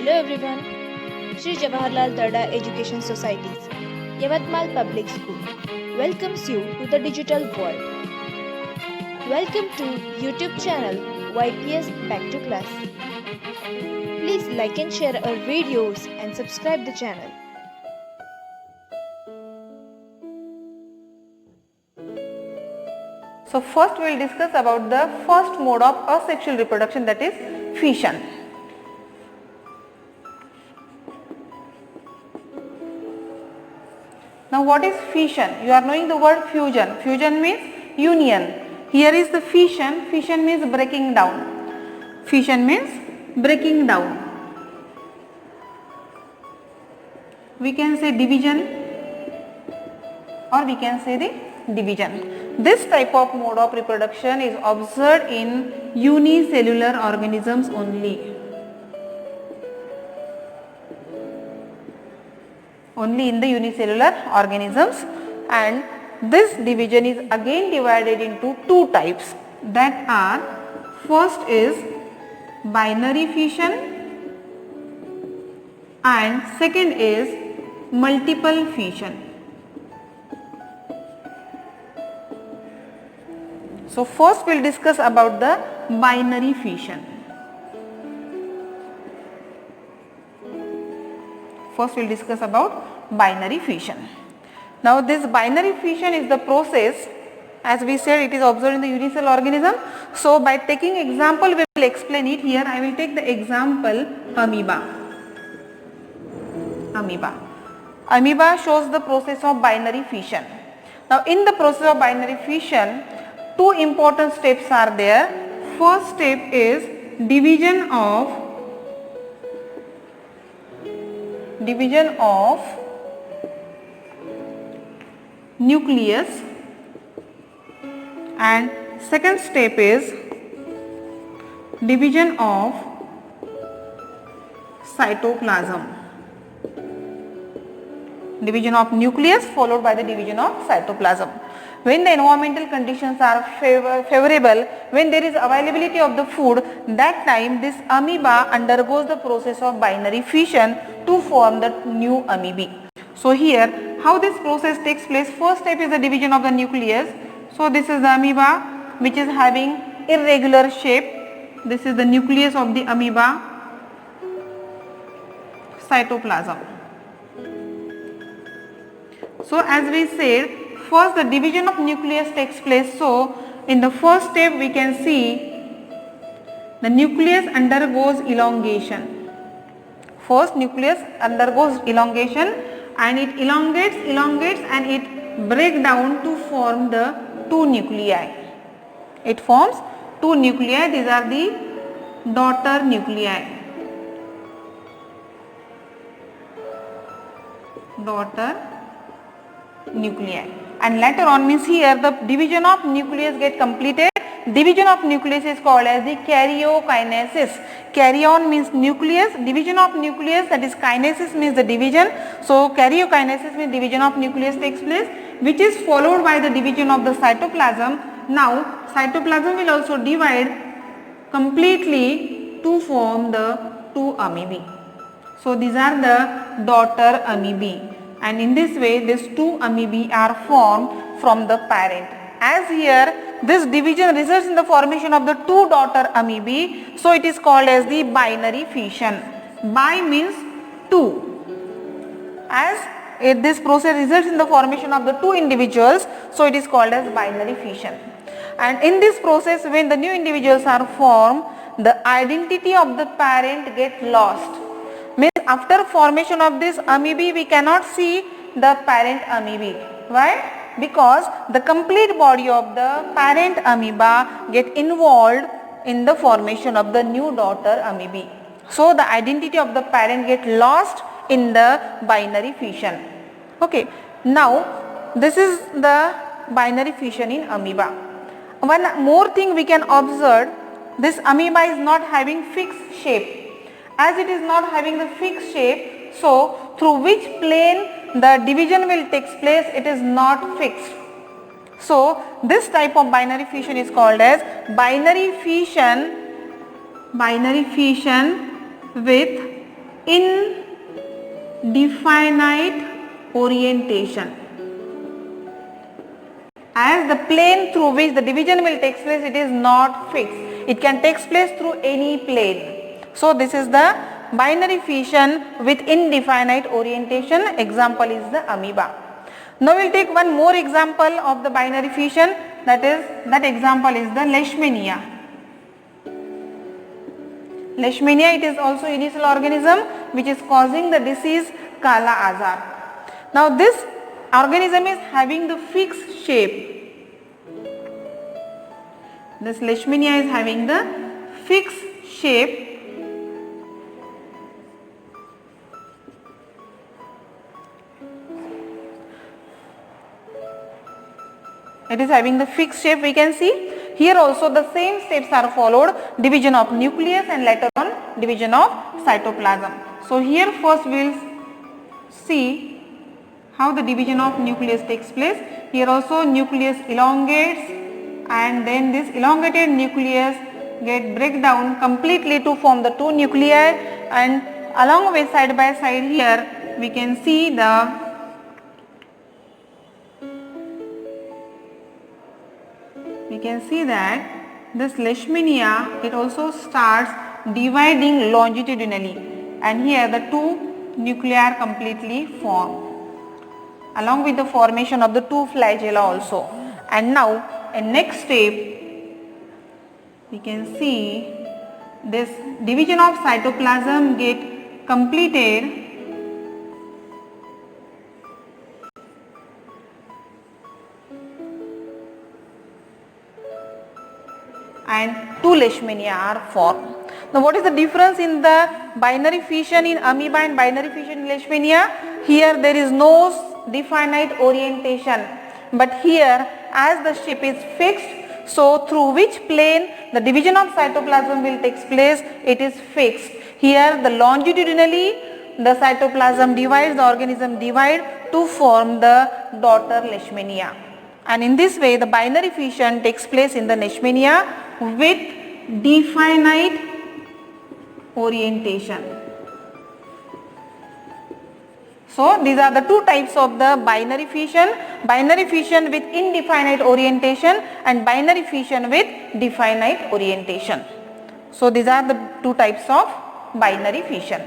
Hello everyone. Sri Jawaharlal Darda Education Societies, Yavatmal Public School welcomes you to the digital world. Welcome to YouTube channel YPS Back to Class. Please like and share our videos and subscribe the channel. So first we will discuss about the first mode of asexual reproduction, that is fission. Now what is fission? You are knowing the word fusion. Fusion means union. Here is the fission. Fission means breaking down. Fission means breaking down. We can say division or we can say the division. This type of mode of reproduction is observed in unicellular organisms only. Only in the unicellular organisms, and this division is again divided into two types, that are, first is binary fission and second is multiple fission. So first we will discuss about the binary fission. First we will discuss about binary fission. Now this binary fission is the process, as we said, it is observed in the unicellular organism. So by taking example we will explain it. Here I will take the example amoeba. Amoeba shows the process of binary fission. Now in the process of binary fission, two important steps are there. First step is division of nucleus, and second step is division of cytoplasm. Division of nucleus followed by the division of cytoplasm. When the environmental conditions are favorable, when there is availability of the food, that time this amoeba undergoes the process of binary fission to form the new amoebae. So here how this process takes place, first step is the division of the nucleus. So this is the amoeba which is having irregular shape. This is the nucleus of the amoeba, cytoplasm. So as we said, first the division of nucleus takes place. So in the first step we can see the nucleus undergoes elongation. First nucleus undergoes elongation and it elongates and it breaks down to form the two nuclei. It forms two nuclei. These are the daughter nuclei. And later on, means here the division of nucleus get completed. Division of nucleus is called as the karyokinesis. Karyon means nucleus, division of nucleus, that is kinesis means the division. So karyokinesis means division of nucleus takes place, which is followed by the division of the cytoplasm. Now cytoplasm will also divide completely to form the two amoebae. So these are the daughter amoebae. And in this way these two amoebae are formed from the parent. As here this division results in the formation of the two daughter amoebae, so it is called as the binary fission. Bi means two. As this process results in the formation of the two individuals, so it is called as binary fission. And in this process, when the new individuals are formed, the identity of the parent gets lost. Means after formation of this amoebae we cannot see the parent amoebae. Why? Because the complete body of the parent amoeba get involved in the formation of the new daughter amoebae. So the identity of the parent get lost in the binary fission. Okay. Now this is the binary fission in amoeba. One more thing we can observe, this amoeba is not having fixed shape. As it is not having the fixed shape, so through which plane the division will take place, it is not fixed. So this type of binary fission is called as binary fission with indefinite orientation. As the plane through which the division will take place, it is not fixed. It can take place through any plane. So this is the binary fission with indefinite orientation. Example is the amoeba. Now we will take one more example of the binary fission. That example is the Leishmania. Leishmania, it is also initial organism which is causing the disease Kala Azar. Now this organism is having the fixed shape. This Leishmania is having the fixed shape. It is having the fixed shape, we can see. Here also the same steps are followed, division of nucleus and later on division of cytoplasm. So here first we will see how the division of nucleus takes place. Here also nucleus elongates and then this elongated nucleus break down completely to form the two nuclei, and along with side by side here we can see that this Leishmania, it also starts dividing longitudinally, and here the two nuclei are completely formed along with the formation of the two flagella also. And now in next step we can see this division of cytoplasm get completed and two Leishmania are formed. Now what is the difference in the binary fission in amoeba and binary fission in Leishmania? Here there is no definite orientation, but here as the shape is fixed, so through which plane the division of cytoplasm will take place, it is fixed. Here the longitudinally the cytoplasm divides, the organism divide to form the daughter Leishmania, and in this way the binary fission takes place in the Leishmania with definite orientation. So these are the two types of the binary fission with indefinite orientation and binary fission with definite orientation. So these are the two types of binary fission.